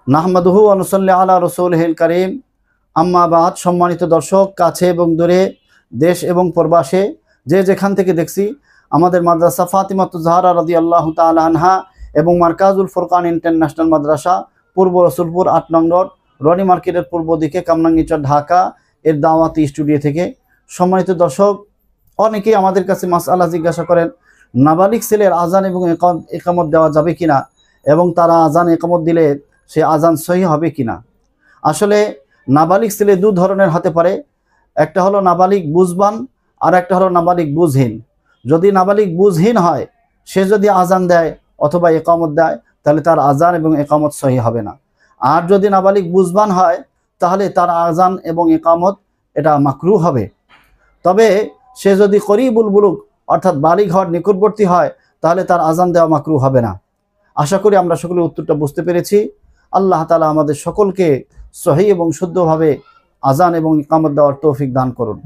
নাহমাদুহু ওয়া নুসাল্লি আলা রাসূলিহিল কারীম। আম্মা বাদ। সম্মানিত দর্শক, কাছে এবং দূরে, দেশ এবং প্রবাসে যে যেখান থেকে দেখছি, আমাদের মাদ্রাসা ফাতিমাতুজ জাহরা রাদিয়াল্লাহু তাআলা আনহা এবং মারকাজুল ফুরকান ইন্টারন্যাশনাল মাদ্রাসা, পূর্ব রসুলপুর ৮ নং রোড, রনি মার্কেটের পূর্ব দিকে, কামরাঙ্গীরচর, ঢাকা এর দাওয়াতি স্টুডিও থেকে। সম্মানিত দর্শক, অনেকেই আমাদের কাছে মাসআলা জিজ্ঞাসা করেন, নাবালিগ ছেলের আজান এবং একামত দেওয়া যাবে কিনা, এবং তারা আজান একামত দিলে সে আজান সহি হবে কিনা। আসলে নাবালিগ ছেলে দু ধরনের হতে পারে, একটা হলো নাবালিগ বুঝবান, আর একটা হলো নাবালিগ বুঝহীন। যদি নাবালিগ বুঝহীন হয়, সে যদি আজান দেয় অথবা একামত দেয়, তাহলে তার আজান এবং একামত সহি হবে না। আর যদি নাবালিগ বুঝবান হয়, তাহলে তার আজান এবং একামত এটা মাকরুহ হবে। তবে সে যদি করিবুল বুলুগ অর্থাৎ বালিগ হওয়ার নিকটবর্তী হয়, তাহলে তার আজান দেওয়া মাকরুহ হবে না। আশা করি আমরা সকলে উত্তরটা বুঝতে পেরেছি। আল্লাহ তাআলা আমাদের সকলকে সহি এবং শুদ্ধভাবে আজান এবং ইকামত দেওয়ার তৌফিক দান করুন।